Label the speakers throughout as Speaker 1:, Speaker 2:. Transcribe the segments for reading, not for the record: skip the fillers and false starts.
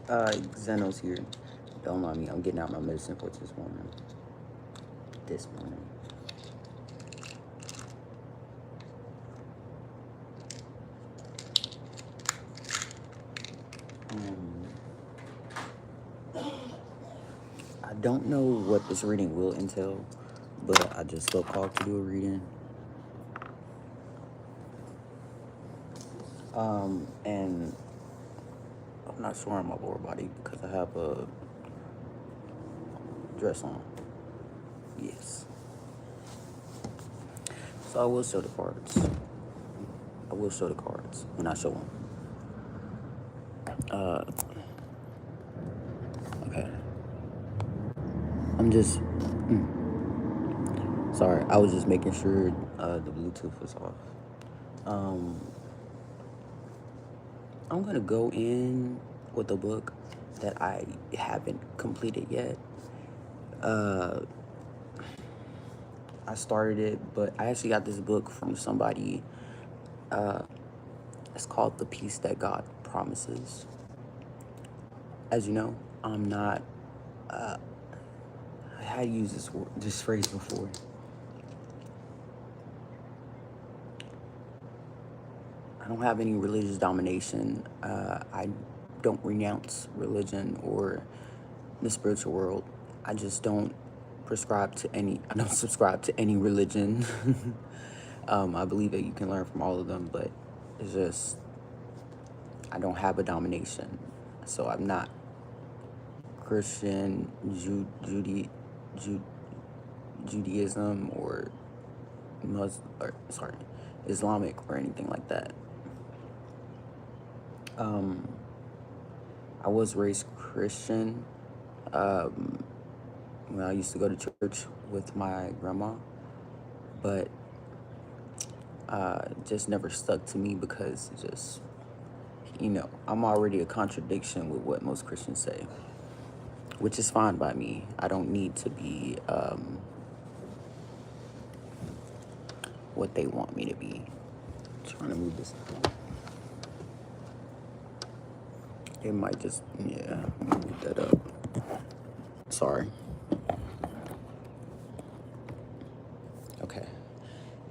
Speaker 1: Xenos here. Don't mind me. I'm getting out my medicine for this morning. This morning. I don't know what this reading will entail, but I just felt called to do a reading. And I'm not sure on my lower body because I have a dress on. Yes. So I will show the cards. I will show the cards when I show them. Okay. I'm just... Sorry, I was just making sure the Bluetooth was off. I'm going to go in with a book that I haven't completed yet. I started it, but I actually got this book from somebody. It's called The Peace That God Promises. As you know, I'm not... I had used this phrase before. I don't have any religious domination. I don't renounce religion or the spiritual world. I just don't I don't subscribe to any religion. I believe that you can learn from all of them, but it's just, I don't have a domination. So I'm not Christian, Judaism, or Islamic or anything like that. I was raised Christian. When I used to go to church with my grandma, but just never stuck to me because just, I'm already a contradiction with what most Christians say, which is fine by me. I don't need to be what they want me to be. I'm trying to move this out. It might just, yeah, move that up. Sorry. Okay.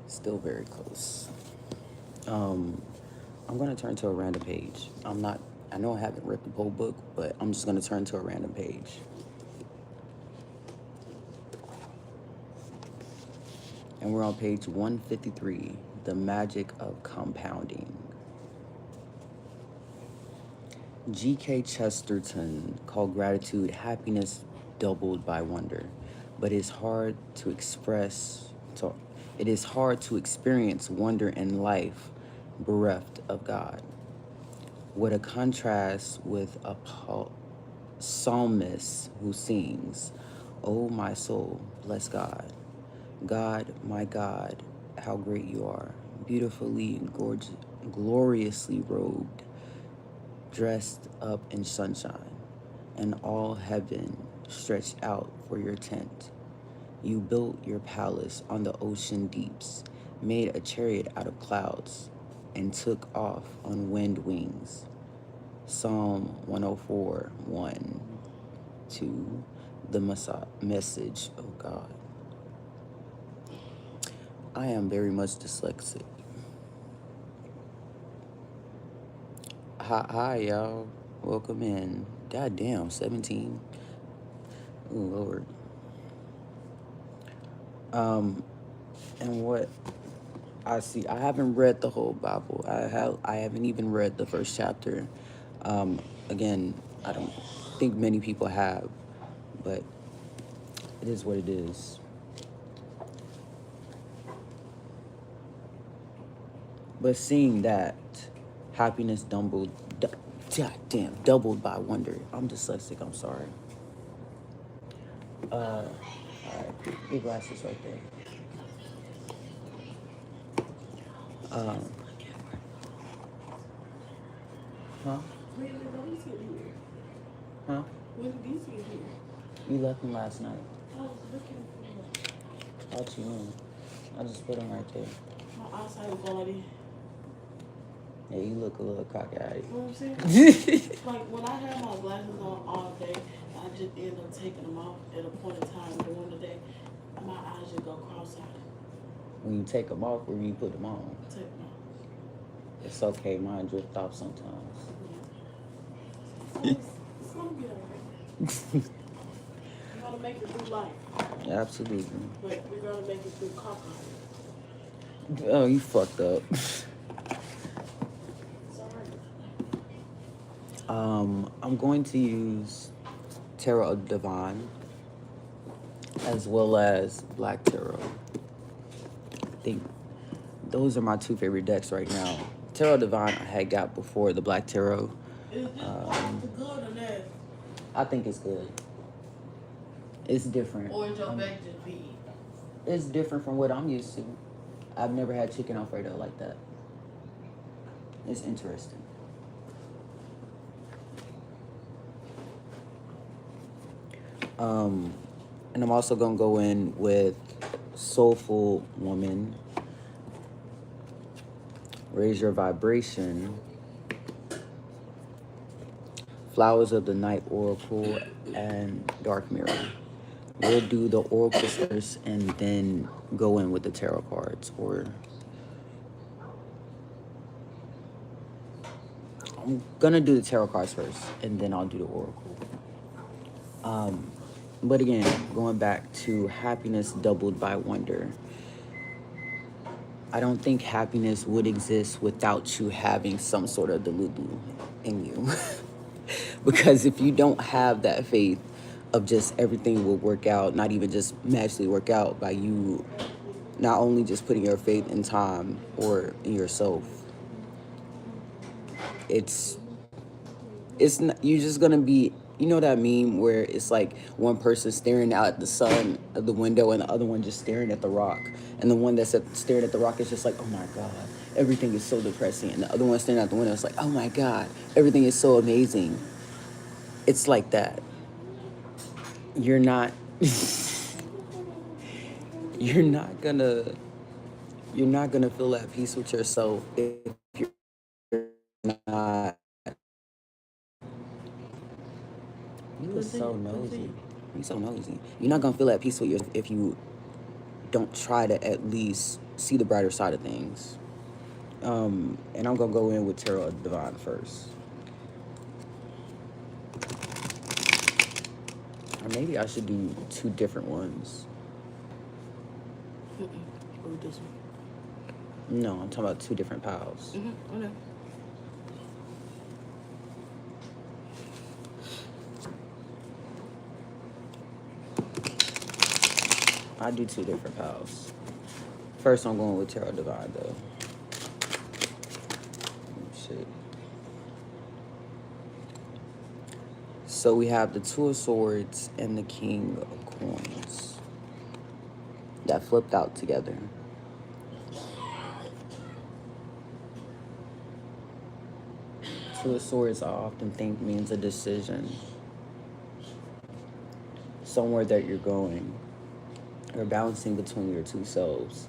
Speaker 1: Still very close. I'm going to turn to a random page. I know I haven't read the whole book, but I'm just going to turn to a random page. And we're on page 153, The Magic of Compounding. G.K. Chesterton called gratitude happiness doubled by wonder, but it is hard to experience wonder in life bereft of God. What a contrast with a psalmist who sings, "Oh, my soul, bless God. God, my God, how great you are, beautifully and gloriously robed, dressed up in sunshine, and all heaven stretched out for your tent. You built your palace on the ocean deeps, made a chariot out of clouds, and took off on wind wings." Psalm 104, 1, 2, the message of God. I am very much dyslexic. Hi, y'all. Welcome in. Goddamn, 17. Oh, Lord. And what I see, I haven't read the whole Bible. I haven't even read the first chapter. Again, I don't think many people have, but it is what it is. But seeing that happiness doubled by wonder. I'm dyslexic, I'm sorry. All right, your glasses right there. Huh?
Speaker 2: When did those get here?
Speaker 1: Huh?
Speaker 2: When did these get here?
Speaker 1: You left them last night.
Speaker 2: I was looking for
Speaker 1: Thought you knew. I just put them right there.
Speaker 2: my eyesight quality.
Speaker 1: Yeah, you look a little cockeyed.
Speaker 2: You know what I'm saying? Like when I have my glasses on all day, I just end up taking them off at a point in time during the day. My eyes just go cross-eyed.
Speaker 1: When you take them off or you put them on,
Speaker 2: Take them off.
Speaker 1: it's okay. Mine drift off sometimes.
Speaker 2: Yeah. It's gonna be alright. We're gonna make it through life.
Speaker 1: Absolutely.
Speaker 2: But we're gonna make it through cockeyed.
Speaker 1: Oh, you fucked up. I'm going to use Tarot Divine as well as Black Tarot. I think those are my two favorite decks right now. Tarot Divine I had got before the Black Tarot.
Speaker 2: Is this the good or that?
Speaker 1: I think it's good. It's different.
Speaker 2: Or is your back just big?
Speaker 1: It's different from what I'm used to. I've never had chicken Alfredo like that. It's interesting. And I'm also gonna go in with Soulful Woman. Raise Your Vibration. Flowers of the Night Oracle and Dark Mirror. We'll do the oracles first and then go in with the tarot cards. Or I'm gonna do the tarot cards first and then I'll do the oracle. But again, going back to happiness doubled by wonder. I don't think happiness would exist without you having some sort of delulu in you. Because if you don't have that faith of just everything will work out, not even just magically work out by you not only just putting your faith in time or in yourself, it's not, you're just gonna be, you know that meme where it's like one person staring out at the sun of the window and the other one just staring at the rock, and the one that's staring at the rock is just like, oh my god, everything is so depressing, and the other one staring out the window is like, oh my god, everything is so amazing. It's like that. You're not you're not gonna feel at peace with yourself if you're not. You are so nosy. You're so nosy. You're not gonna feel at peace with yourself if you don't try to at least see the brighter side of things. And I'm gonna go in with Tarot Divine first. Or maybe I should do two different ones.
Speaker 2: Or this one.
Speaker 1: No, I'm talking about two different piles.
Speaker 2: Okay.
Speaker 1: I do two different piles. First, I'm going with Tarot Divine though. Shit. So we have the Two of Swords and the King of Coins that flipped out together. Two of Swords I often think means a decision. Somewhere that you're going. You're balancing between your two selves.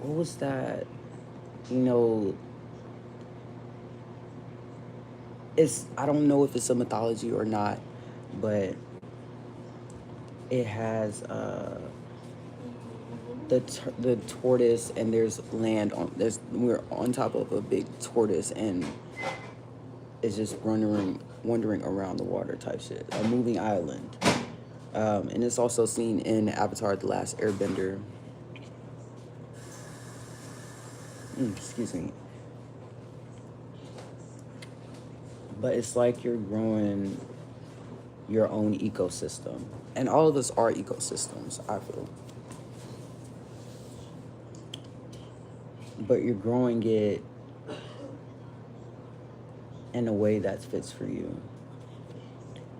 Speaker 1: What was that? You know, I don't know if it's a mythology or not, but it has the tortoise, and there's land on we're on top of a big tortoise, and it's just wandering around the water type shit. A moving island. And it's also seen in Avatar: The Last Airbender. Excuse me. But it's like you're growing your own ecosystem. And all of us are ecosystems, I feel. But you're growing it in a way that fits for you.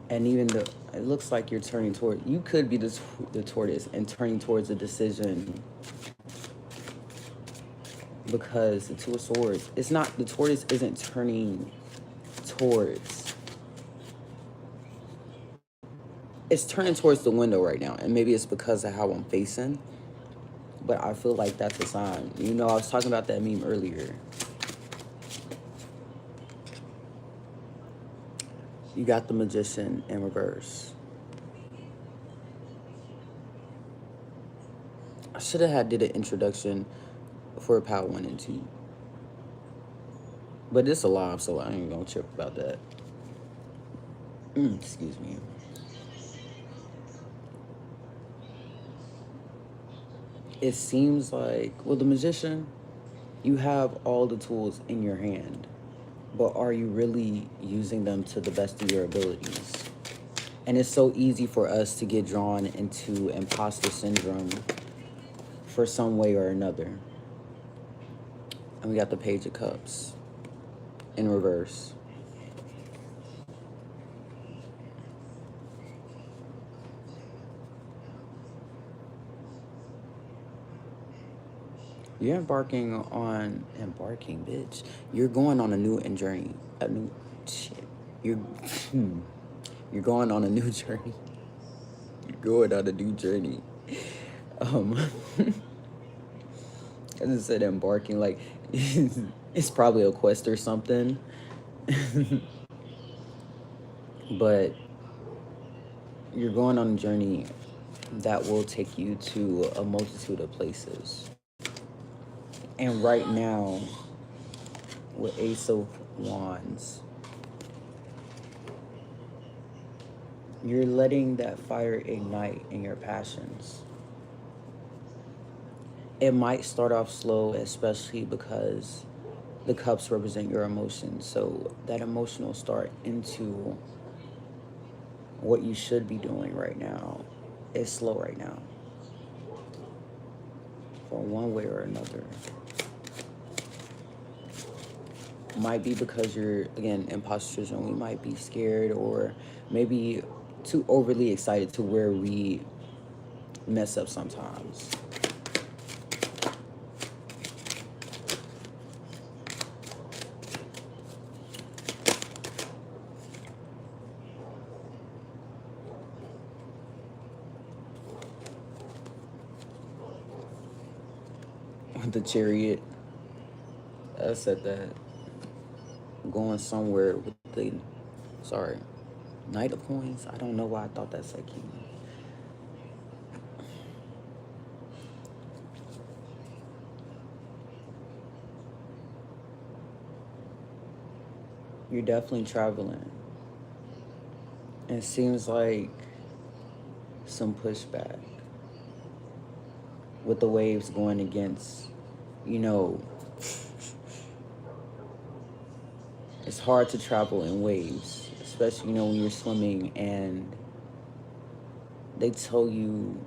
Speaker 1: And even though it looks like you're turning toward, you could be the tortoise and turning towards a decision, because the Two of Swords, it's not, the tortoise isn't turning towards it's turning towards the window right now, and maybe it's because of how I'm facing, but I feel like that's a sign. You know, I was talking about that meme earlier. You got the Magician in reverse. I should have did an introduction for Power 1 and 2. But it's a live, so I ain't gonna trip about that. Excuse me. It seems like, with the Magician, you have all the tools in your hand, but are you really using them to the best of your abilities? And it's so easy for us to get drawn into imposter syndrome for some way or another. And we got the Page of Cups in reverse. You're embarking, bitch. You're going on a new journey. A new shit. You're you're going on a new journey. You're going on a new journey. I just said embarking, like it's probably a quest or something. But you're going on a journey that will take you to a multitude of places. And right now, with Ace of Wands, you're letting that fire ignite in your passions. It might start off slow, especially because the cups represent your emotions. So that emotional start into what you should be doing right now is slow right now, for one way or another. Might be because you're, again, imposter syndrome. We might be scared or maybe too overly excited to where we mess up sometimes. The Chariot, I said that. Going somewhere with the, sorry, Knight of Coins. I don't know why I thought that said King. You're definitely traveling. It seems like some pushback with the waves going against, you know, it's hard to travel in waves, especially, you know, when you're swimming and they tell you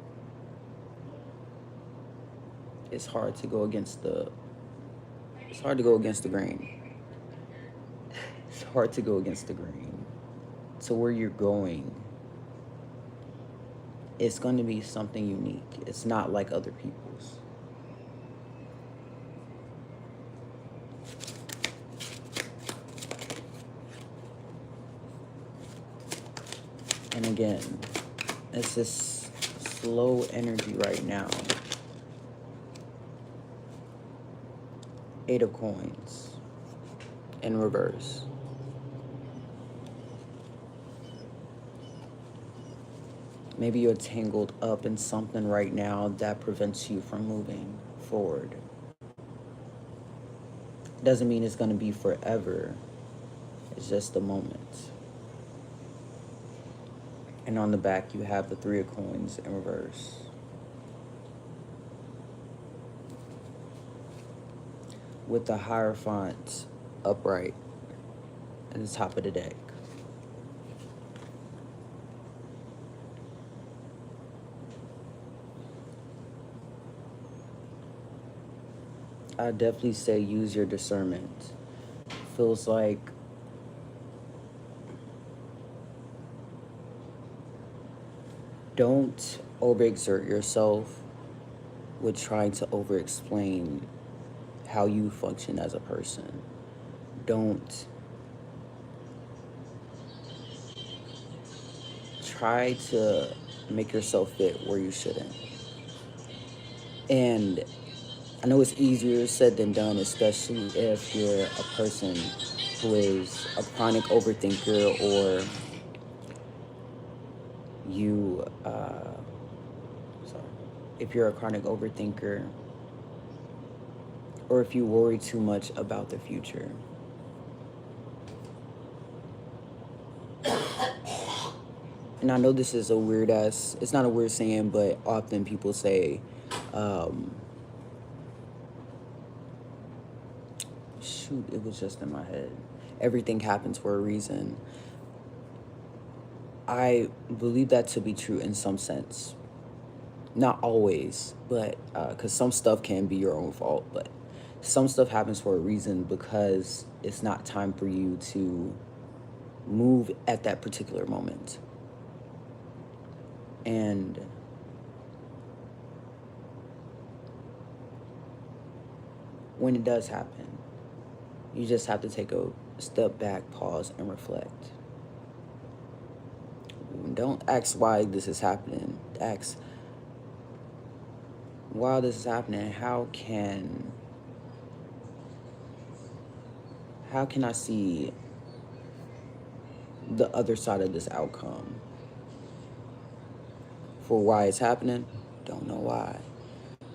Speaker 1: it's hard to go against the, it's hard to go against the grain. It's hard to go against the grain. To where you're going, it's going to be something unique. It's not like other people's. And again, it's this slow energy right now. 8 of Coins in reverse. Maybe you're tangled up in something right now that prevents you from moving forward. Doesn't mean it's going to be forever. It's just a moment. And on the back, you have the 3 of Coins in reverse. With the Hierophant upright at the top of the deck. I definitely say use your discernment. Feels like don't overexert yourself with trying to over-explain how you function as a person. Don't try to make yourself fit where you shouldn't. And I know it's easier said than done, especially if you're a person who is a chronic overthinker, or you, sorry, if you're a chronic overthinker, or if you worry too much about the future. And I know this is a weird ass, it's not a weird saying, but often people say, shoot, it was just in my head. Everything happens for a reason. I believe that to be true in some sense. Not always, but because some stuff can be your own fault, but some stuff happens for a reason because it's not time for you to move at that particular moment. And when it does happen, you just have to take a step back, pause, and reflect. Don't ask why this is happening. Ask, while this is happening, how can I see the other side of this outcome? For why it's happening, don't know why.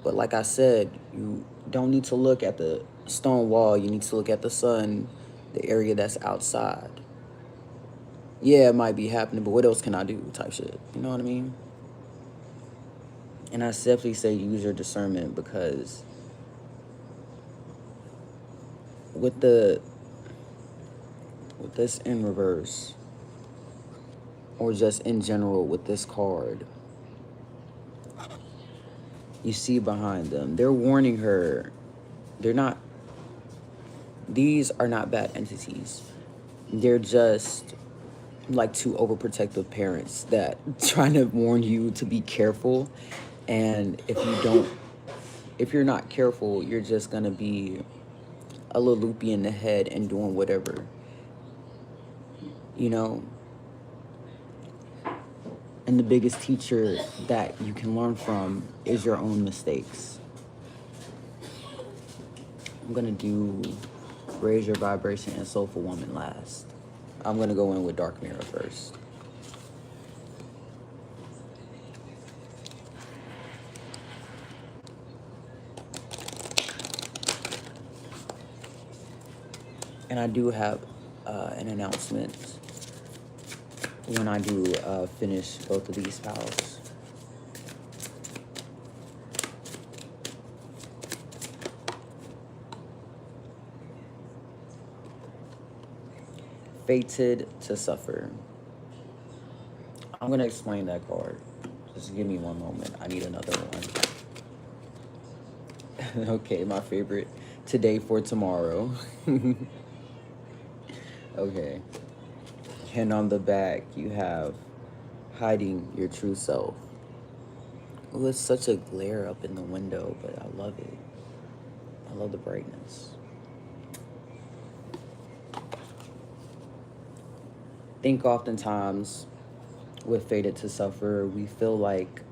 Speaker 1: But like I said, you don't need to look at the stone wall. You need to look at the sun, the area that's outside. Yeah, it might be happening, but what else can I do? Type shit. You know what I mean? And I simply say use your discernment, because with this in reverse, or just in general with this card, you see behind them, they're warning her. These are not bad entities. They're just like two overprotective parents that trying to warn you to be careful. And if you're not careful, you're just gonna be a little loopy in the head and doing whatever, you know. And the biggest teacher that you can learn from is your own mistakes. I'm gonna do Raise Your Vibration and Soulful Woman last. I'm gonna go in with Dark Mirror first. And I do have an announcement when I do finish both of these piles. Fated to Suffer. I'm going to explain that card. Just give me one moment. I need another one. Okay, my favorite. Today for Tomorrow. Okay. And on the back, you have Hiding Your True Self. Oh, it's such a glare up in the window, but I love it. I love the brightness. I think oftentimes with Fated to Suffer, we feel like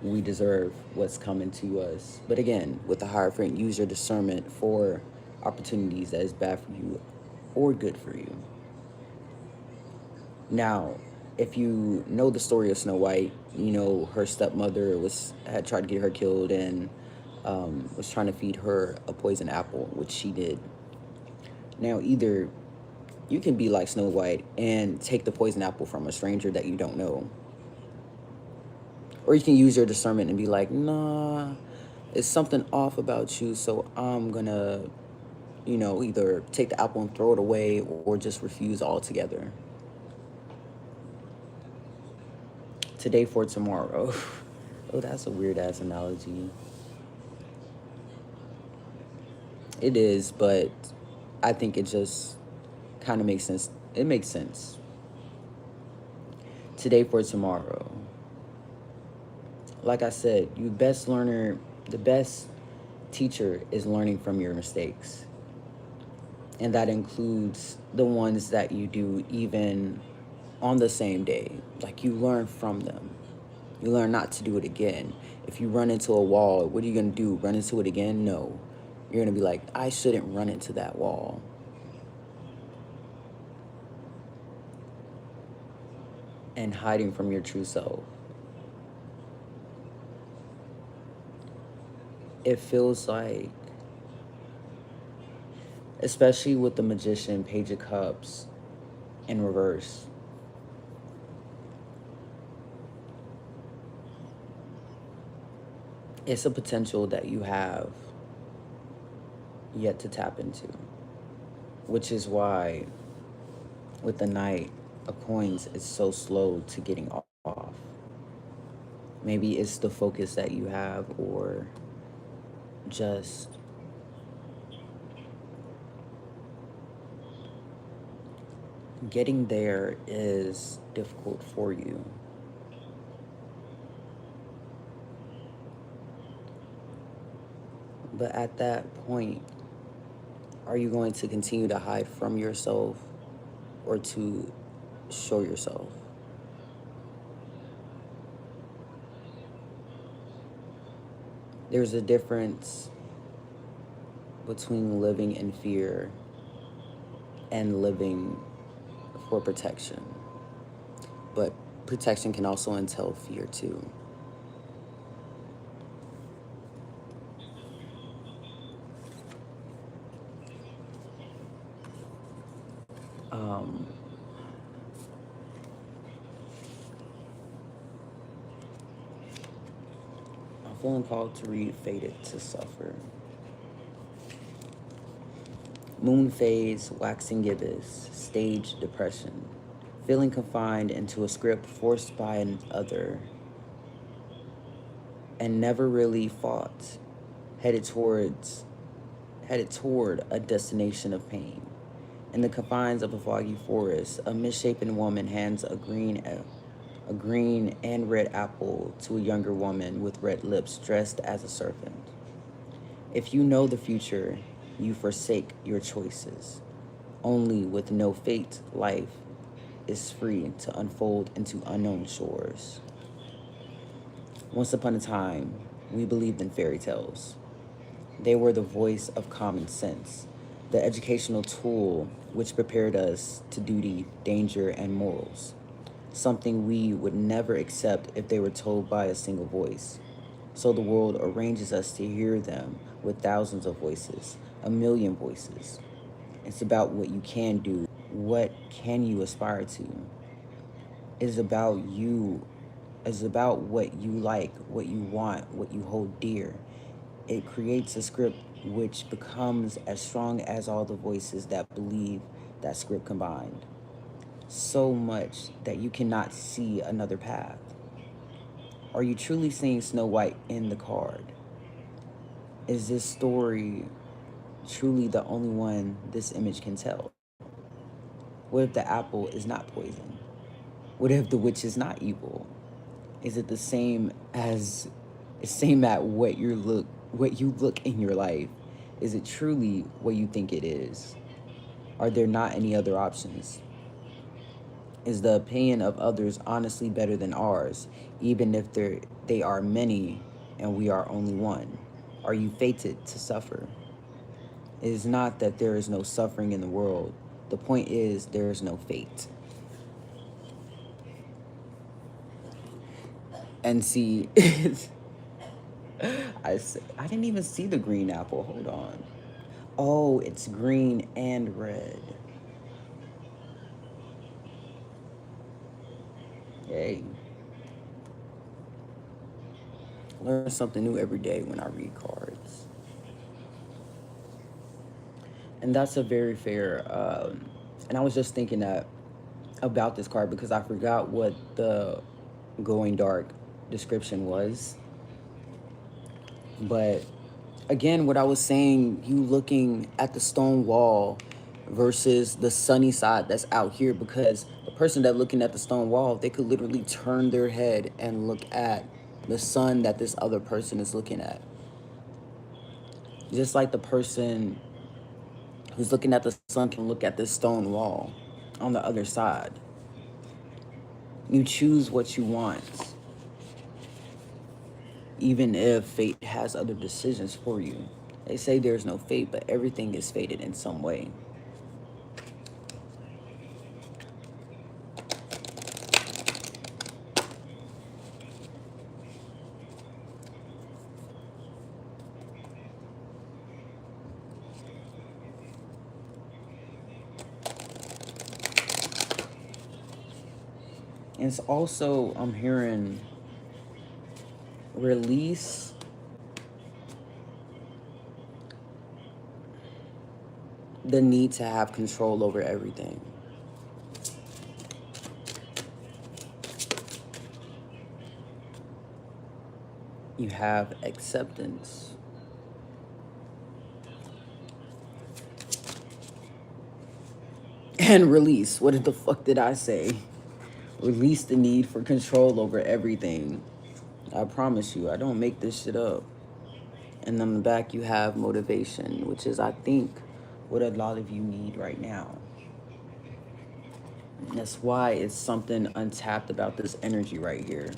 Speaker 1: we deserve what's coming to us. But again, with the Hierophant, use your discernment for opportunities that is bad for you or good for you. Now, if you know the story of Snow White, you know her stepmother had tried to get her killed and was trying to feed her a poison apple, which she did. Now, either you can be like Snow White and take the poison apple from a stranger that you don't know, or you can use your discernment and be like, nah, it's something off about you, so I'm gonna, either take the apple and throw it away or just refuse altogether. Today for tomorrow. Oh, that's a weird ass analogy. It is, but I think it just kind of makes sense. It makes sense. Today for tomorrow. Like I said, the best teacher is learning from your mistakes. And that includes the ones that you do even on the same day. Like, you learn from them. You learn not to do it again. If you run into a wall, what are you going to do? Run into it again? No. You're going to be like, I shouldn't run into that wall. And hiding from your true self. It feels like, especially with the Magician, Page of Cups in reverse, it's a potential that you have yet to tap into, which is why with the Knight of Coins, it's so slow to getting off. Maybe it's the focus that you have, or just getting there is difficult for you. But at that point, are you going to continue to hide from yourself or to show yourself? There's a difference between living in fear and living for protection. But protection can also entail fear too. Um, I'm feeling called to read Fated to Suffer. Moon phase, waxing gibbous, stage depression. Feeling confined into a script forced by another and never really fought, headed towards headed toward a destination of pain. In the confines of a foggy forest, a misshapen woman hands a green and red apple to a younger woman with red lips dressed as a serpent. If you know the future, you forsake your choices. Only with no fate, life is free to unfold into unknown shores. Once upon a time, we believed in fairy tales. They were the voice of common sense, the educational tool which prepared us to duty, danger, and morals, something we would never accept if they were told by a single voice. So the world arranges us to hear them with thousands of voices, a million voices. It's about what you can do, what can you aspire to. It's about you. It's about what you like, what you want, what you hold dear. It creates a script which becomes as strong as all the voices that believe that script combined. So much that you cannot see another path. Are you truly seeing Snow White in the card? Is this story truly the only one this image can tell? What if the apple is not poison? What if the witch is not evil? Is it the same at what you look in your life? Is it truly what you think it is? Are there not any other options? Is the opinion of others honestly better than ours, even if they are many and we are only one? Are you fated to suffer? It is not that there is no suffering in the world. The point is there is no fate. And see, I didn't even see the green apple. Hold on. Oh, it's green and red. Yay. Learn something new every day when I read cards. And that's a very fair, and I was just thinking that about this card because I forgot what the going dark description was. But again, what I was saying, you looking at the stone wall versus the sunny side that's out here, because the person that looking at the stone wall, they could literally turn their head and look at the sun that this other person is looking at. Just like the person who's looking at the sun can look at this stone wall on the other side. You choose what you want, even if fate has other decisions for you. They say there's no fate, but everything is fated in some way. And it's also, I'm hearing release the need to have control over everything. You have acceptance. And release. What the fuck did I say? Release the need for control over everything. I promise you, I don't make this shit up. And on the back, you have motivation, which is, I think, what a lot of you need right now. And that's why it's something untapped about this energy right here.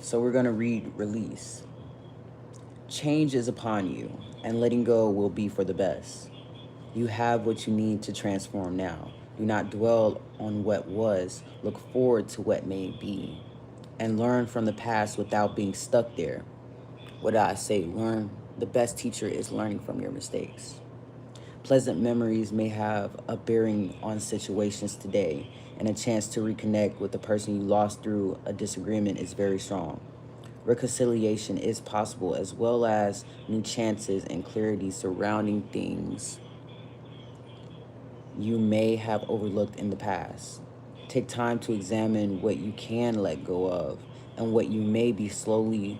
Speaker 1: So we're going to read release. Change is upon you, and letting go will be for the best. You have what you need to transform now. Do not dwell on what was. Look forward to what may be. And learn from the past without being stuck there. What did I say? Learn. The best teacher is learning from your mistakes. Pleasant memories may have a bearing on situations today, and a chance to reconnect with the person you lost through a disagreement is very strong. Reconciliation is possible, as well as new chances and clarity surrounding things you may have overlooked in the past. Take time to examine what you can let go of and what may slowly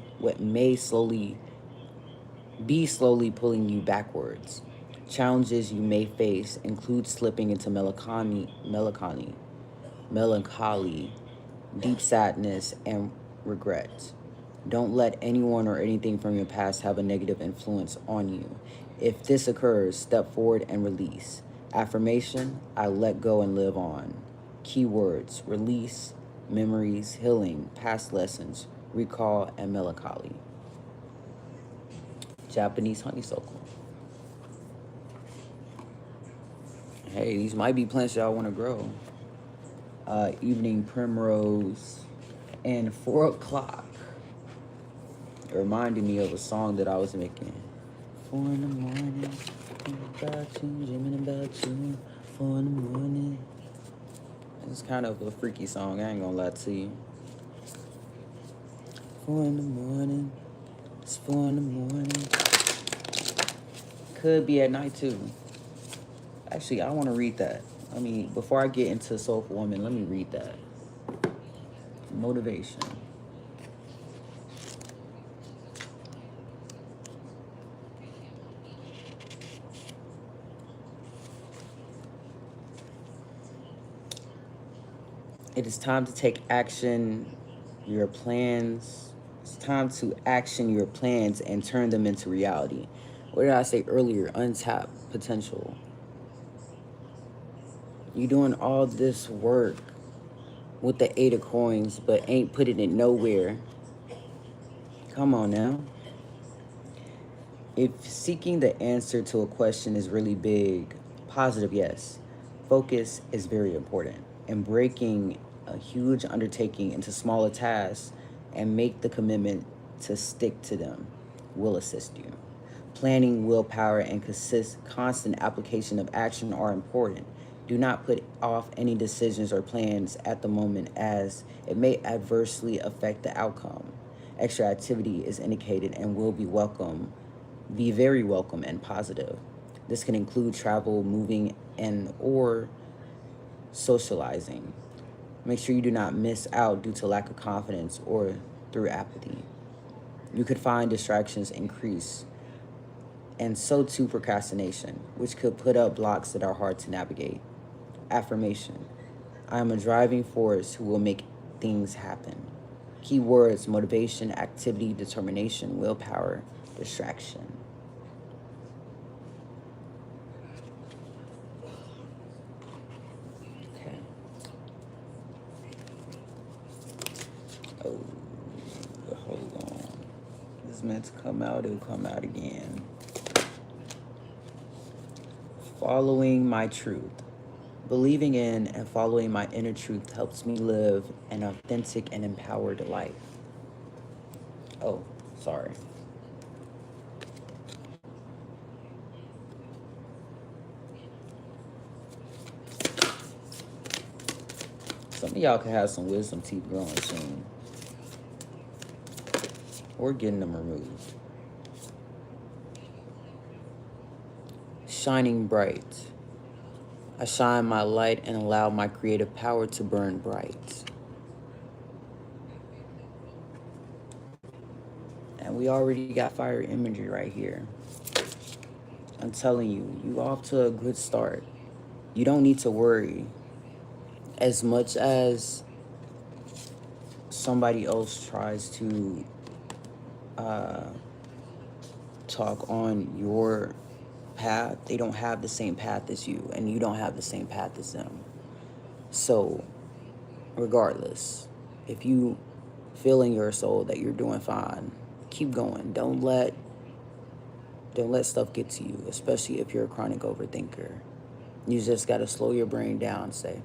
Speaker 1: be slowly pulling you backwards. Challenges you may face include slipping into melancholy, deep sadness, and regret. Don't let anyone or anything from your past have a negative influence on you. If this occurs, step forward and release. Affirmation, I let go and live on. Keywords, release, memories, healing, past lessons, recall, and melancholy. Japanese honeysuckle. Hey, these might be plants y'all want to grow. Evening primrose and 4 o'clock. It reminded me of a song that I was making. 4 in the morning, thinking about you, dreaming about you. 4 in the morning. It's kind of a freaky song, I ain't gonna lie to you. 4 in the morning, it's 4 in the morning. Could be at night too. Actually, I want to read that. Before I get into Soulful Woman, let me read that. Motivation. It is time to take action, your plans. It's time to action your plans and turn them into reality. What did I say earlier? Untapped potential. You doing all this work with the 8 of coins, but ain't putting it nowhere. Come on now. If seeking the answer to a question is really big, positive, yes. Focus is very important. And breaking a huge undertaking into smaller tasks and make the commitment to stick to them will assist you. Planning, willpower, and constant application of action are important. Do not put off any decisions or plans at the moment, as it may adversely affect the outcome. Extra activity is indicated and will be very welcome and positive. This can include travel, moving, and or socializing. Make sure you do not miss out due to lack of confidence or through apathy. You could find distractions increase, and so too procrastination, which could put up blocks that are hard to navigate. Affirmation, I am a driving force who will make things happen. Keywords, motivation, activity, determination, willpower, distraction. was meant to come out, it'll come out again. Following my truth. Believing in and following my inner truth helps me live an authentic and empowered life. Oh, sorry. Some of y'all can have some wisdom teeth growing soon. Or getting them removed. Shining bright. I shine my light and allow my creative power to burn bright. And we already got fire imagery right here. I'm telling you, you off to a good start. You don't need to worry. As much as somebody else tries to talk on your path, they don't have the same path as you, and you don't have the same path as them. So, regardless, if you feel in your soul that you're doing fine, keep going. Don't let stuff get to you, especially if you're a chronic overthinker. You just got to slow your brain down, say,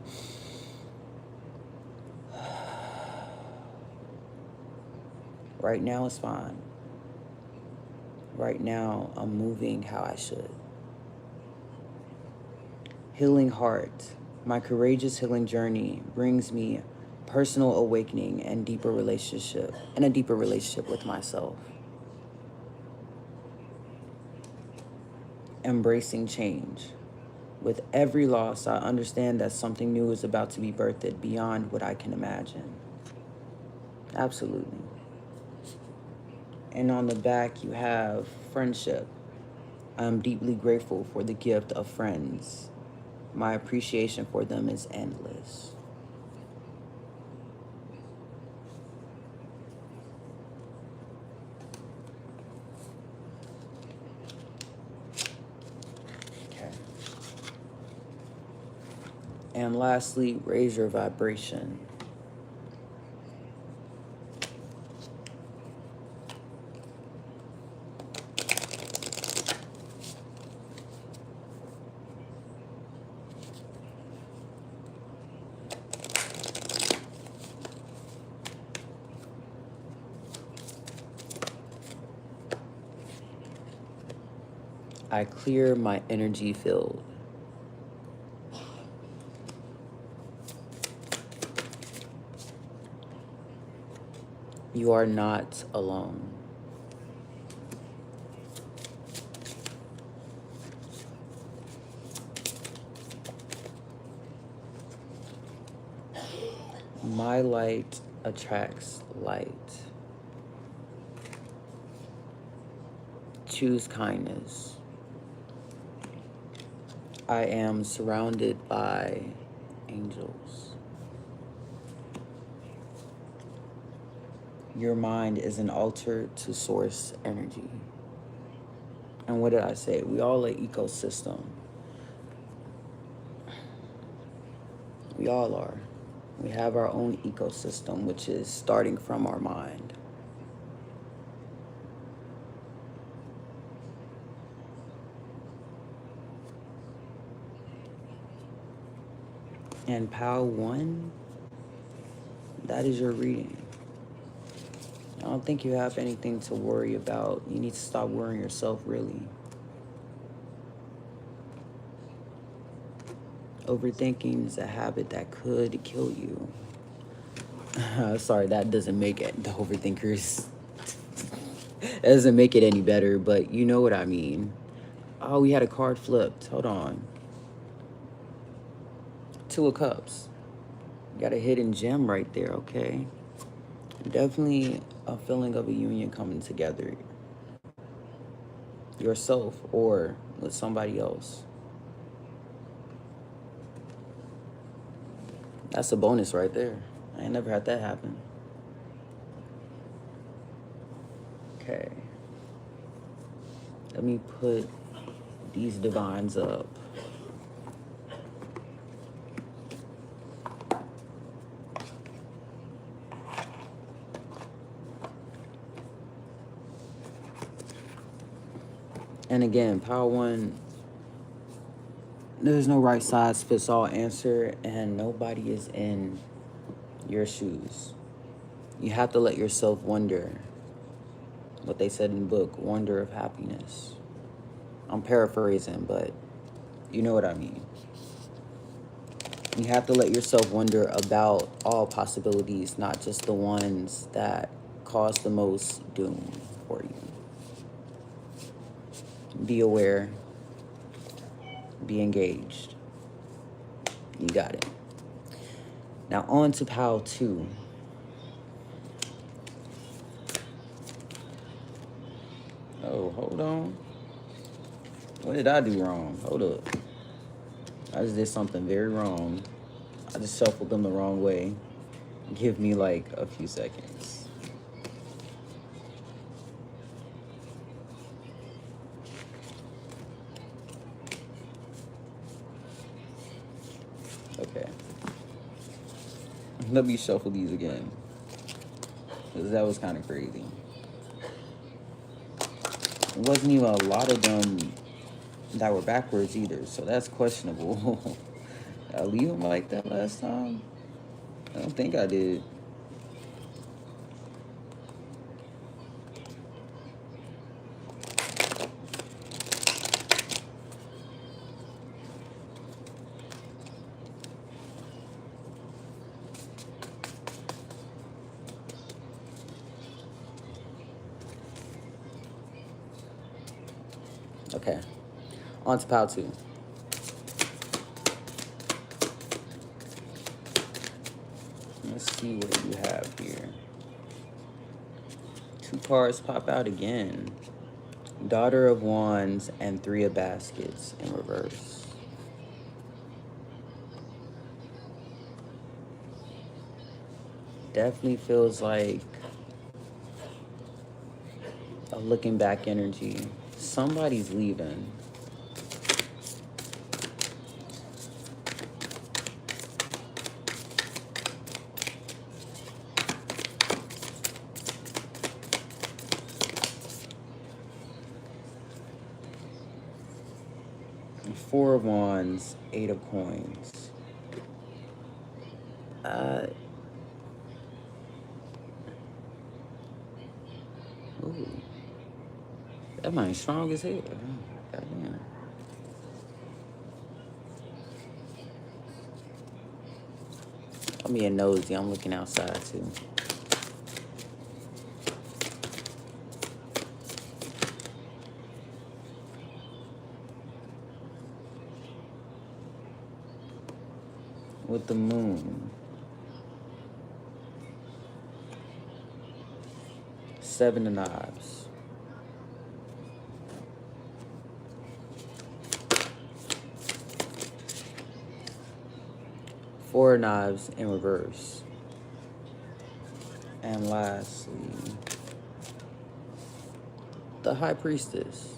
Speaker 1: right now it's fine. Right now, I'm moving how I should. Healing heart. My courageous healing journey brings me personal awakening and a deeper relationship with myself. Embracing change. With every loss, I understand that something new is about to be birthed beyond what I can imagine. Absolutely. And on the back, you have friendship. I am deeply grateful for the gift of friends. My appreciation for them is endless. Okay. And lastly, raise your vibration. I clear my energy field. You are not alone. My light attracts light. Choose kindness. I am surrounded by angels. Your mind is an altar to source energy. And what did I say? We all an ecosystem. We all are. We have our own ecosystem, which is starting from our mind. And POW 1, that is your reading. I don't think you have anything to worry about. You need to stop worrying yourself, really. Overthinking is a habit that could kill you. Sorry, that doesn't make it, the overthinkers, it doesn't make it any better, but you know what I mean. Oh, we had a card flipped. Hold on. Two of Cups. Got a hidden gem right there, okay? Definitely a feeling of a union coming together. Yourself or with somebody else. That's a bonus right there. I ain't never had that happen. Okay. Let me put these divines up. And again, Power One, there's no right size fits all answer, and nobody is in your shoes. You have to let yourself wonder what they said in the book, wonder of happiness. I'm paraphrasing, but you know what I mean. You have to let yourself wonder about all possibilities, not just the ones that cause the most doom for you. Be aware, be engaged. You got it. Now on to Pile 2. Oh, hold on. What did I do wrong? Hold up. I just did something very wrong. I just shuffled them the wrong way. Give me like a few seconds. Okay. Let me shuffle these again, because that was kind of crazy. It wasn't even a lot of them that were backwards either, so that's questionable. Did I leave them like that last time? I don't think I did. Okay, on to Pile 2. Let's see what you have here. 2 cards pop out again. Daughter of Wands and 3 of Baskets in reverse. Definitely feels like a looking back energy. Somebody's leaving. Four of Wands, 8 of Coins. Ooh. That mine's strong as hell. Goddamn. I'm being nosy. I'm looking outside too. With the Moon. 7 of Knives. Four of Knives in reverse. And lastly, the High Priestess.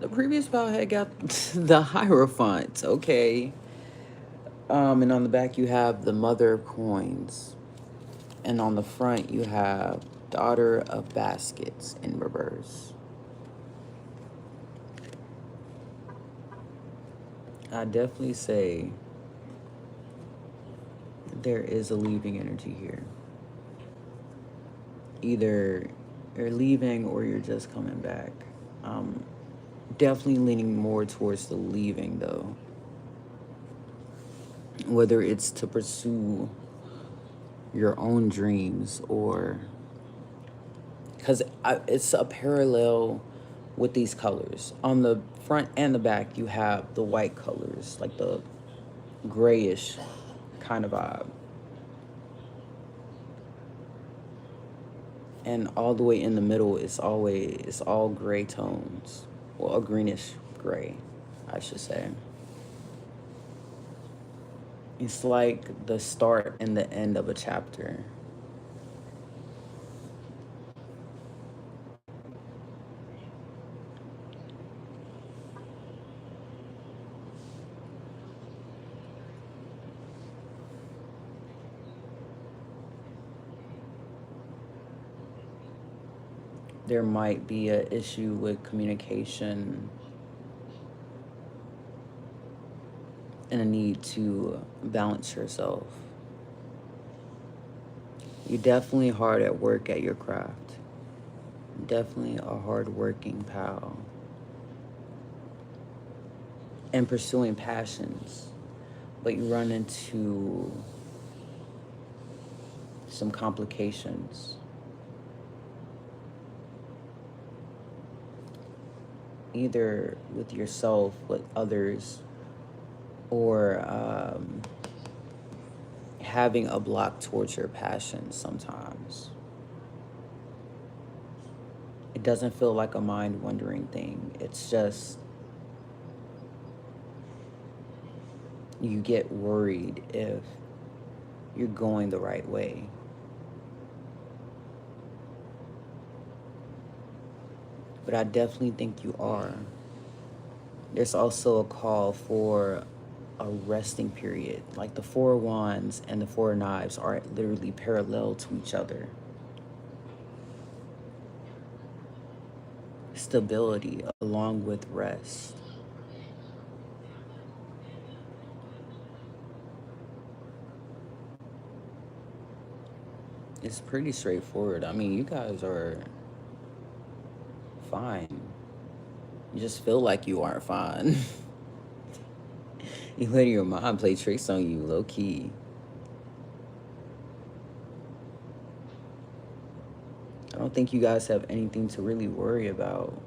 Speaker 1: The previous pile had got the Hierophant, okay. And on the back you have the Mother of Coins. And on the front you have Daughter of Baskets in reverse. I definitely say there is a leaving energy here. Either you're leaving or you're just coming back. Definitely leaning more towards the leaving though. Whether it's to pursue your own dreams or because it's a parallel with these colors. On the front and the back, you have the white colors, like the grayish kind of vibe. And all the way in the middle, it's all gray tones. Well, a greenish gray, I should say. It's like the start and the end of a chapter. there might be an issue with communication and a need to balance yourself. You're definitely hard at work at your craft. Definitely a hard-working pal. And pursuing passions, but you run into some complications. Either with yourself, with others, or having a block towards your passion sometimes. It doesn't feel like a mind-wandering thing. It's just you get worried if you're going the right way. But I definitely think you are. There's also a call for a resting period. Like the Four of Wands and the Four of Knives are literally parallel to each other. Stability along with rest. It's pretty straightforward. I mean, you guys are fine. You just feel like you aren't fine. You let your mind play tricks on you, low key. I don't think you guys have anything to really worry about.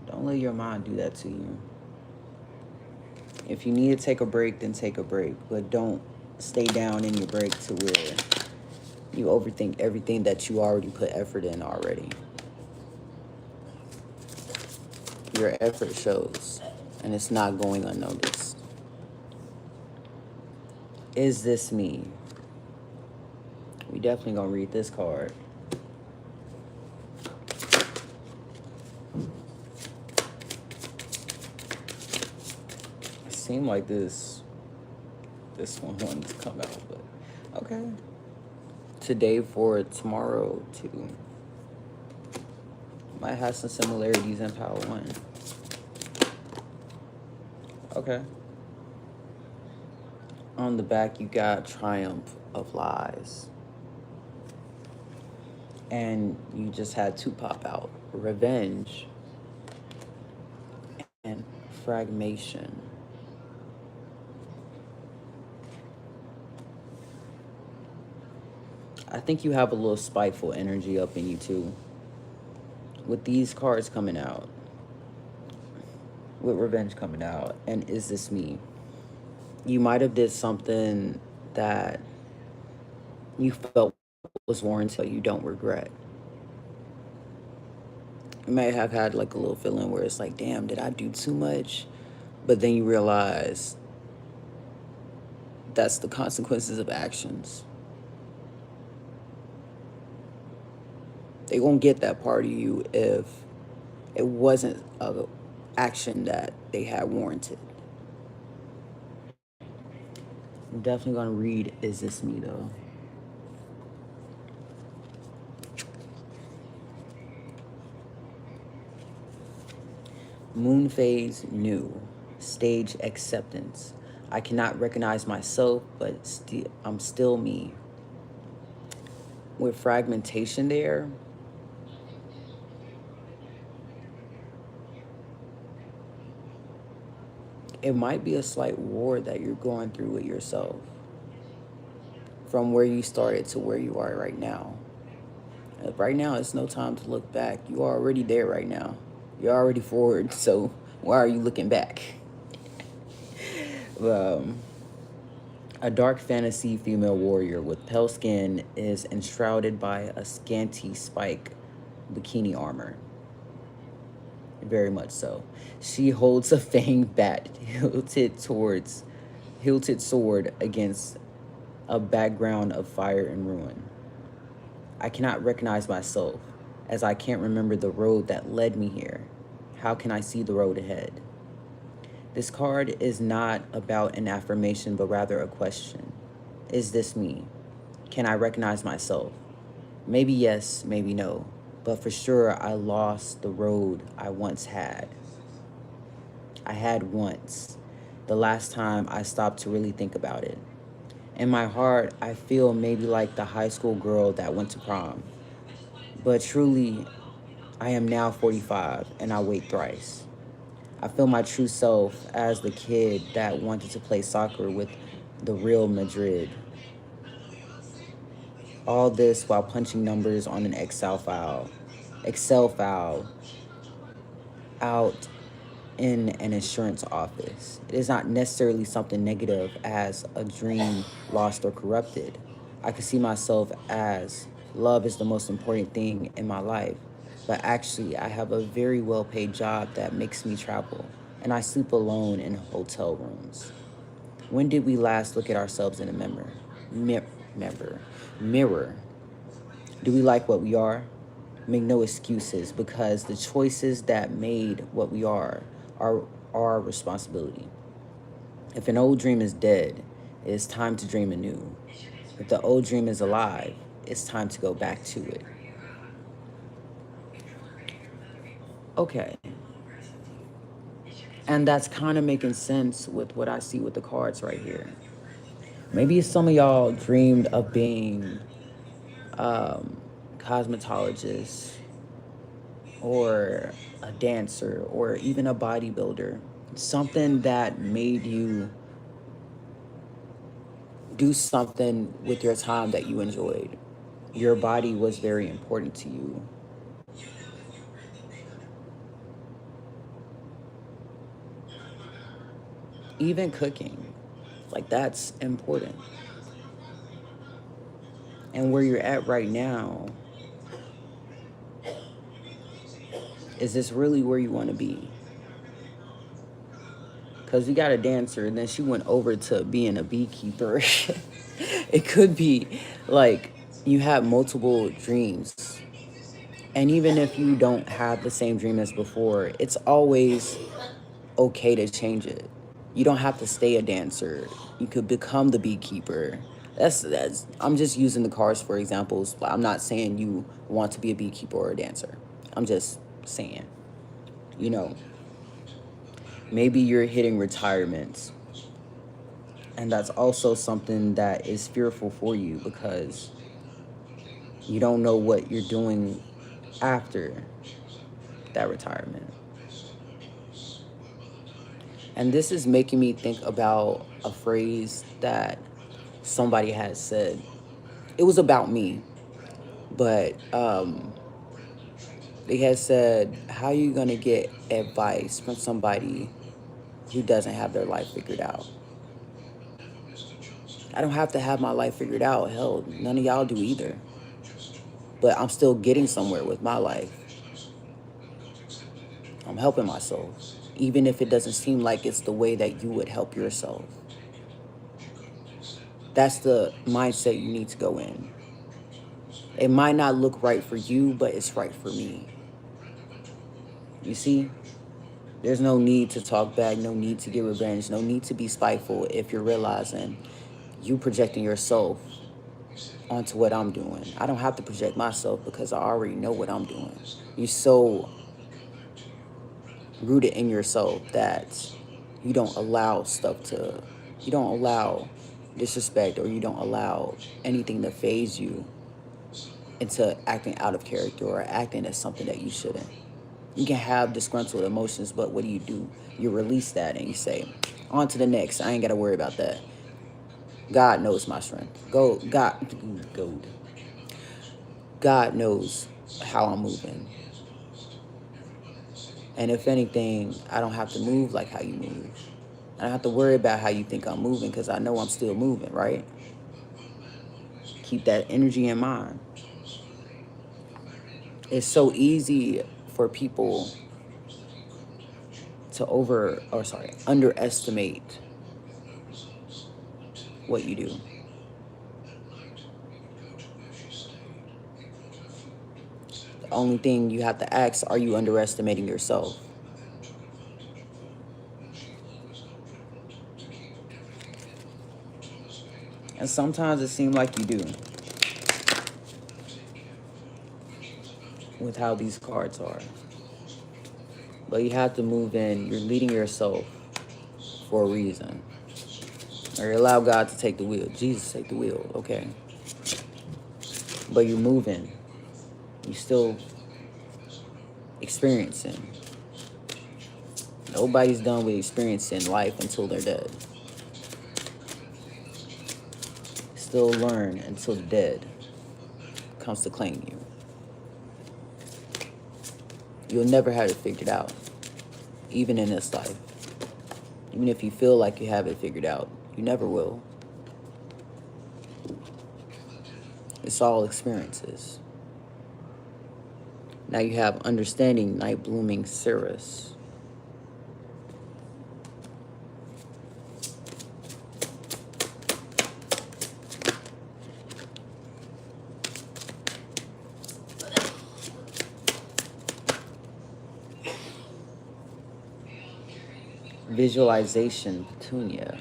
Speaker 1: Don't let your mind do that to you. If you need to take a break, then take a break. But don't stay down in your break to where you overthink everything that you already put effort in already. Your effort shows, and it's not going unnoticed. Is this me? We definitely gonna read this card. It seemed like this one wanted to come out, but okay. Today for tomorrow too. Might have some similarities in Power One. Okay. On the back, you got Triumph of Lies. And you just had two pop out. Revenge and Fragmentation. I think you have a little spiteful energy up in you too. With these cards coming out. With Revenge coming out. And Is This Me? You might have did something that you felt was warranted, you don't regret. You may have had like a little feeling where it's like, damn, did I do too much? But then you realize that's the consequences of actions. They won't get that part of you if it wasn't a action that they had warranted. I'm definitely gonna read Is This Me though. Moon phase new. Stage acceptance. I cannot recognize myself, but I'm still me. With fragmentation there, it might be a slight war that you're going through with yourself from where you started to where you are right now. Right now, it's no time to look back. You are already there right now. You're already forward, so why are you looking back? um, a dark fantasy female warrior with pale skin is enshrouded by a scanty spike bikini armor. Very much so. She holds a fanged bat hilted sword against a background of fire and ruin. I cannot recognize myself, as I can't remember the road that led me here. How can I see the road ahead? This card is not about an affirmation, but rather a question. Is this me? Can I recognize myself? Maybe yes, maybe no. But for sure, I lost the road I once had. I had once, the last time I stopped to really think about it. In my heart, I feel maybe like the high school girl that went to prom. But truly, I am now 45 and I wait thrice. I feel my true self as the kid that wanted to play soccer with the Real Madrid. All this while punching numbers on an Excel file out in an insurance office. It is not necessarily something negative as a dream lost or corrupted. I can see myself as love is the most important thing in my life. But actually, I have a very well paid job that makes me travel, and I sleep alone in hotel rooms. When did we last look at ourselves in a mirror? Mirror. Mirror. Do we like what we are? Make no excuses because the choices that made what we are our responsibility. If an old dream is dead, it is time to dream anew. If the old dream is alive, it's time to go back to it. Okay. And that's kind of making sense with what I see with the cards right here. Maybe some of y'all dreamed of being cosmetologists or a dancer or even a bodybuilder. Something that made you do something with your time that you enjoyed. Your body was very important to you. Even cooking, like that's important. And where you're at right now, is this really where you want to be? Because you got a dancer and then she went over to being a beekeeper. It could be like you have multiple dreams. And even if you don't have the same dream as before, it's always okay to change it. You don't have to stay a dancer. You could become the beekeeper. That's I'm just using the cards for examples. I'm not saying you want to be a beekeeper or a dancer. I'm just saying, you know, maybe you're hitting retirement. And that's also something that is fearful for you because you don't know what you're doing after that retirement. And this is making me think about a phrase that somebody had said. It was about me, but they had said, how are you going to get advice from somebody who doesn't have their life figured out? I don't have to have my life figured out. Hell, none of y'all do either. But I'm still getting somewhere with my life. I'm helping myself, even if it doesn't seem like it's the way that you would help yourself. That's the mindset you need to go in. It might not look right for you, but it's right for me. You see? There's no need to talk back, no need to get revenge, no need to be spiteful if you're realizing you projecting yourself onto what I'm doing. I don't have to project myself because I already know what I'm doing. You're so rooted in yourself that you don't allow disrespect or you don't allow anything to phase you into acting out of character or acting as something that you shouldn't. You can have disgruntled emotions, but what do? You release that and you say, on to the next. I ain't got to worry about that. God knows my strength. God knows how I'm moving. And if anything, I don't have to move like how you move. I don't have to worry about how you think I'm moving because I know I'm still moving, right? Keep that energy in mind. It's so easy for people to underestimate what you do. The only thing you have to ask, are you underestimating yourself? And sometimes it seems like you do. with how these cards are. But you have to move in. You're leading yourself for a reason. Or allow God to take the wheel. Jesus take the wheel, okay. But you're moving. You're still experiencing. Nobody's done with experiencing life until they're dead. Still learn until the dead comes to claim you. You'll never have it figured out, even in this life. Even if you feel like you have it figured out, you never will. It's all experiences. Now you have understanding, night blooming Cirrus. Visualization, Petunia.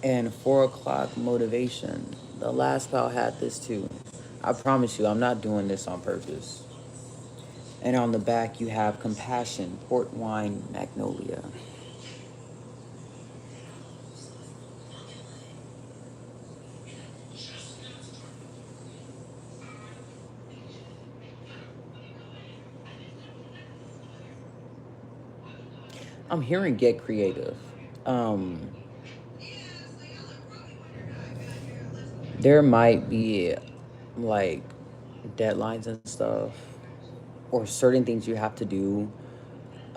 Speaker 1: And 4 o'clock motivation. The last pal had this too. I promise you, I'm not doing this on purpose. And on the back, you have compassion, port wine, magnolia. I'm hearing get creative. There might be like deadlines and stuff, or certain things you have to do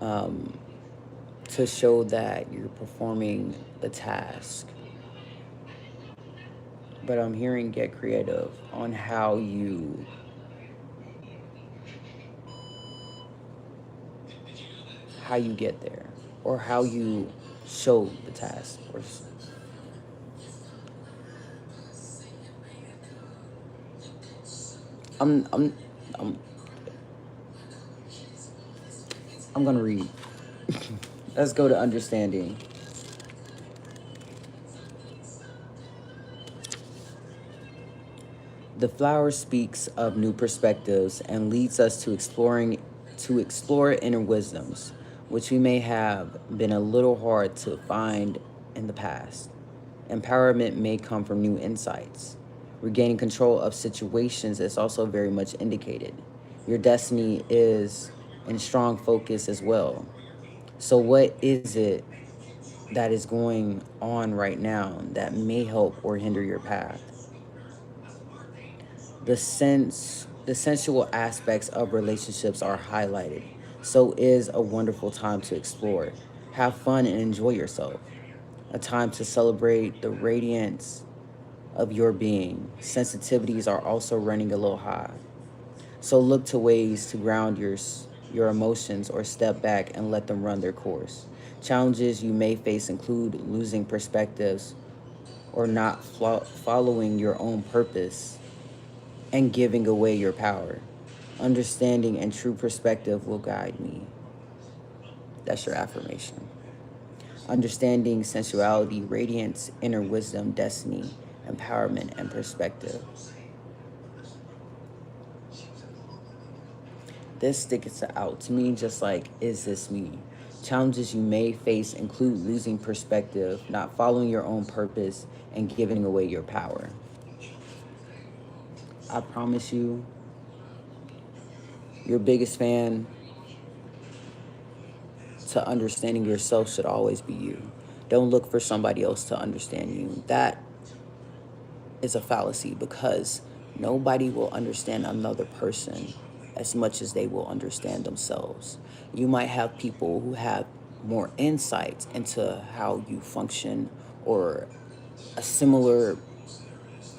Speaker 1: to show that you're performing the task. But I'm hearing get creative on how you get there, or how you show the task, or I'm I'm I'm I'm gonna read. Let's go to understanding. The flower speaks of new perspectives and leads us to explore inner wisdoms, which we may have been a little hard to find in the past. Empowerment may come from new insights. Regaining control of situations is also very much indicated. Your destiny is in strong focus as well. So what is it that is going on right now that may help or hinder your path? The sensual aspects of relationships are highlighted. So is a wonderful time to explore. Have fun and enjoy yourself. A time to celebrate the radiance of your being. Sensitivities are also running a little high. So look to ways to ground your emotions or step back and let them run their course. Challenges you may face include losing perspectives or not following your own purpose and giving away your power. Understanding and true perspective will guide me. That's your affirmation. Understanding sensuality, radiance, inner wisdom, destiny, empowerment, and perspective. This sticks out to me just like, is this me? Challenges you may face include losing perspective, not following your own purpose, and giving away your power. I promise you, your biggest fan to understanding yourself should always be you. Don't look for somebody else to understand you. That is a fallacy, because nobody will understand another person as much as they will understand themselves. You might have people who have more insight into how you function, or a similar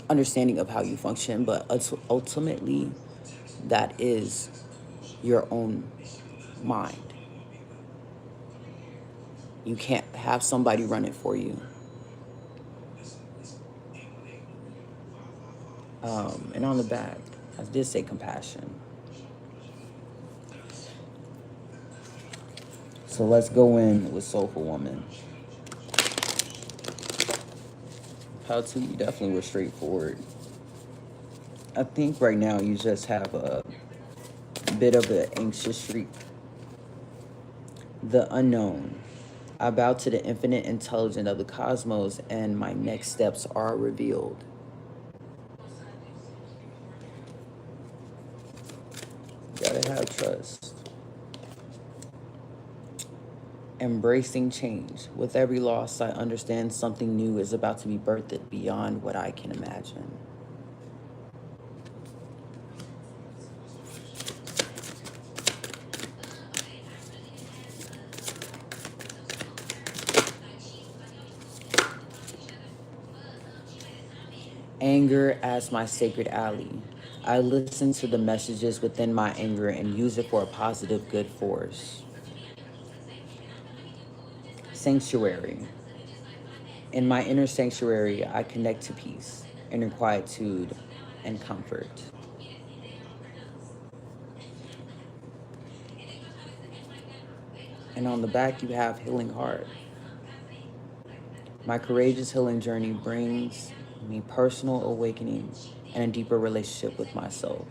Speaker 1: understanding of how you function, but ultimately that is your own mind. You can't have somebody run it for you. And on the back, I did say compassion. So let's go in with Soulful Woman. Pile 2, you definitely were straightforward. I think right now you just have a bit of an anxious streak. The unknown. I bow to the infinite intelligence of the cosmos, and my next steps are revealed. You gotta have trust. Embracing change. With every loss, I understand something new is about to be birthed beyond what I can imagine. Anger as my sacred ally. I listen to the messages within my anger and use it for a positive good force. Sanctuary. In my inner sanctuary, I connect to peace, inner quietude, and comfort. And on the back, you have healing heart. My courageous healing journey brings me personal awakening and a deeper relationship with myself.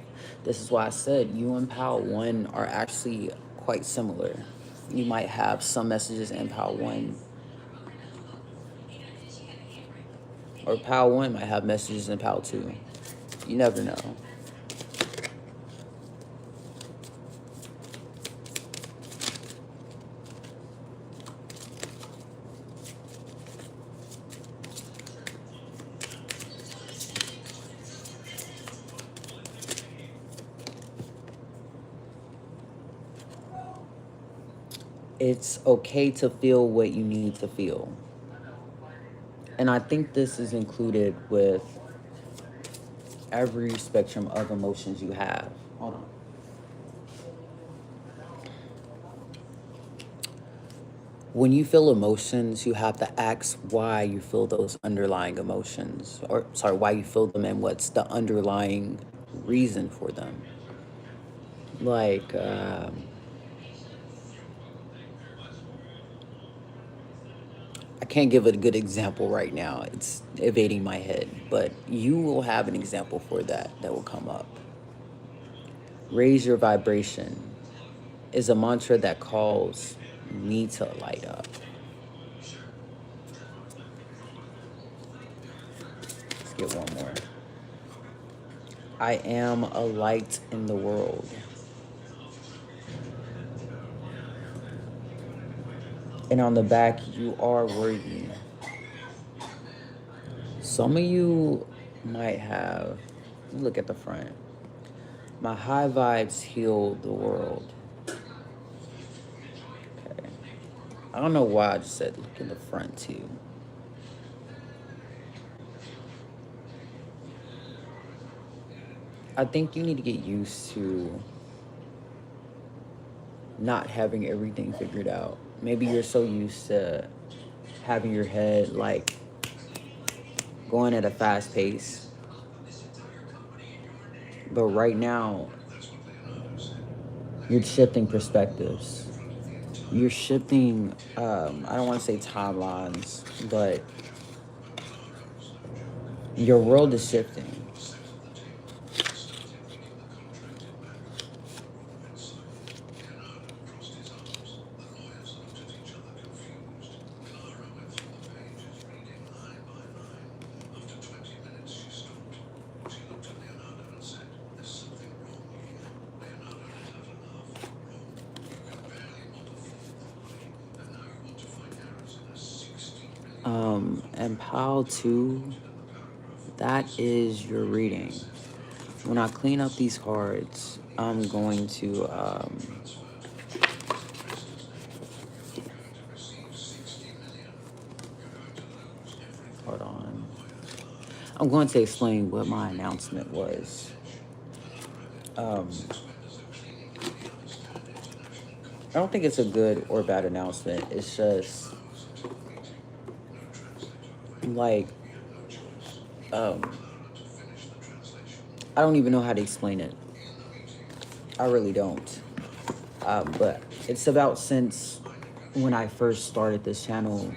Speaker 1: This is why I said you and Pal 1 are actually quite similar. You might have some messages in Pal 1, or Pal 1 might have messages in Pal 2. You never know. It's okay to feel what you need to feel. And I think this is included with every spectrum of emotions you have. Hold on. When you feel emotions, you have to ask why you feel those underlying emotions, or sorry, why you feel them and what's the underlying reason for them. Like, I can't give a good example right now. It's evading my head, but you will have an example for that will come up. Raise your vibration is a mantra that calls me to light up. Let's get one more. I am a light in the world. And on the back, you are worthy. Some of you might have, look at the front. My high vibes heal the world. Okay. I don't know why I just said look in the front too. I think you need to get used to not having everything figured out. Maybe you're so used to having your head like going at a fast pace. But right now, you're shifting perspectives. You're shifting, I don't want to say timelines, but your world is shifting. And pile 2, that is your reading. When I clean up these cards, I'm going to hold on. I'm going to explain what my announcement was. I don't think it's a good or bad announcement. It's just like I don't even know how to explain it. I really don't. But it's about since when I first started this channel,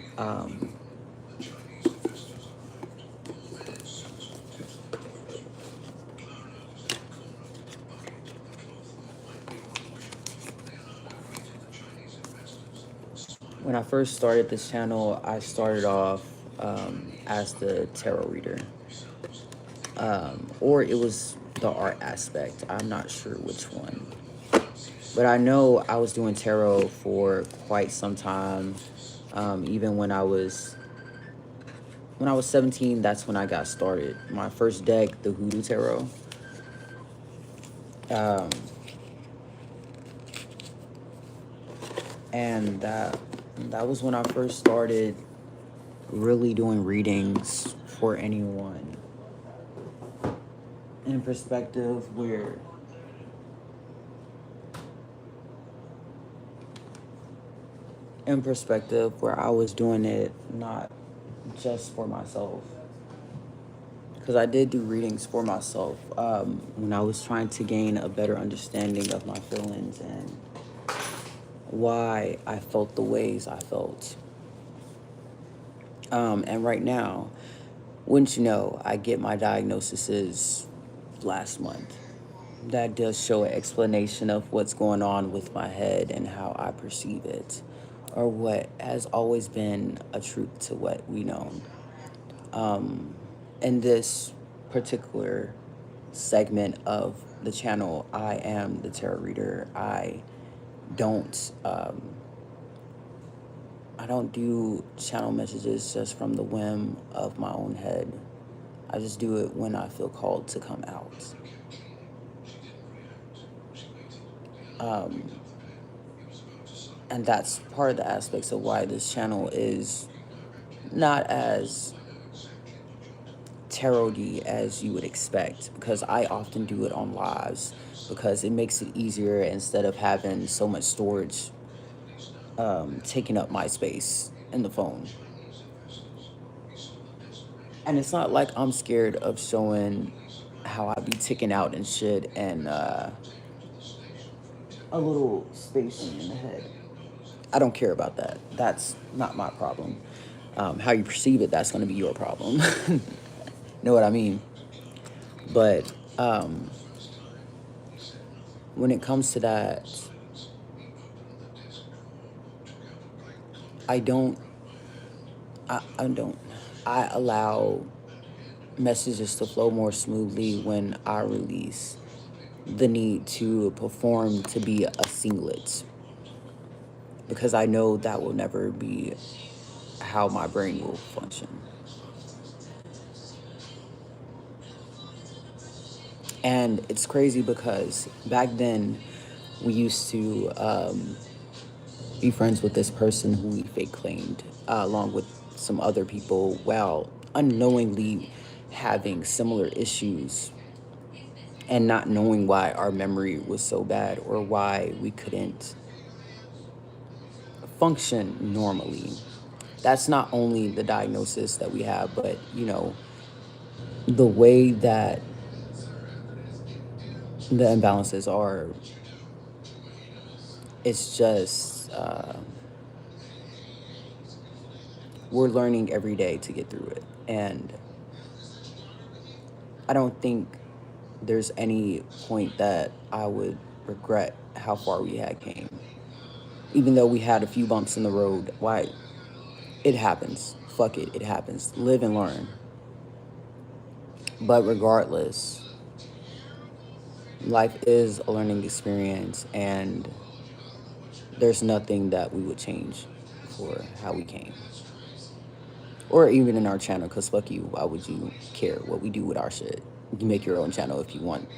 Speaker 1: when I first started this channel, I started off as the tarot reader. Or it was the art aspect. I'm not sure which one. But I know I was doing tarot for quite some time. Even when I was 17, that's when I got started. My first deck, the Hoodoo Tarot. Um, and that was when I first started really doing readings for anyone in perspective where I was doing it not just for myself, because I did do readings for myself when I was trying to gain a better understanding of my feelings and why I felt the ways I felt. And right now, wouldn't you know, I get my diagnoses last month. That does show an explanation of what's going on with my head and how I perceive it, or what has always been a truth to what we know. In this particular segment of the channel, I am the tarot reader. Don't I don't do channel messages just from the whim of my own head. I just do it when I feel called to come out. And that's part of the aspects of why this channel is not as tarot-y as you would expect, because I often do it on lives because it makes it easier instead of having so much storage taking up my space in the phone. And it's not like I'm scared of showing how I be ticking out and shit and a little spacing in the head. I don't care about that. That's not my problem. How you perceive it, that's going to be your problem. Know what I mean? But when it comes to that, I don't, I allow messages to flow more smoothly when I release the need to perform to be a singlet, because I know that will never be how my brain will function. And it's crazy because back then we used to be friends with this person who we fake claimed, along with some other people, while unknowingly having similar issues and not knowing why our memory was so bad or why we couldn't function normally. That's not only the diagnosis that we have, but, you know, the way that the imbalances are, it's just, we're learning every day to get through it. And I don't think there's any point that I would regret how far we had came. Even though we had a few bumps in the road, why? It happens. Fuck it, it happens. Live and learn. But regardless, life is a learning experience, and there's nothing that we would change for how we came. Or even in our channel, because fuck you, why would you care what we do with our shit? You make your own channel if you want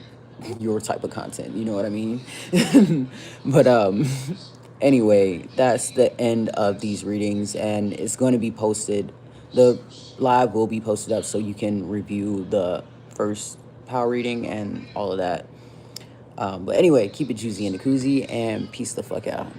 Speaker 1: your type of content, you know what I mean? But anyway, that's the end of these readings, and it's going to be posted. The live will be posted up so you can review the first power reading and all of that. But anyway, keep it juicy in the koozie, and peace the fuck out.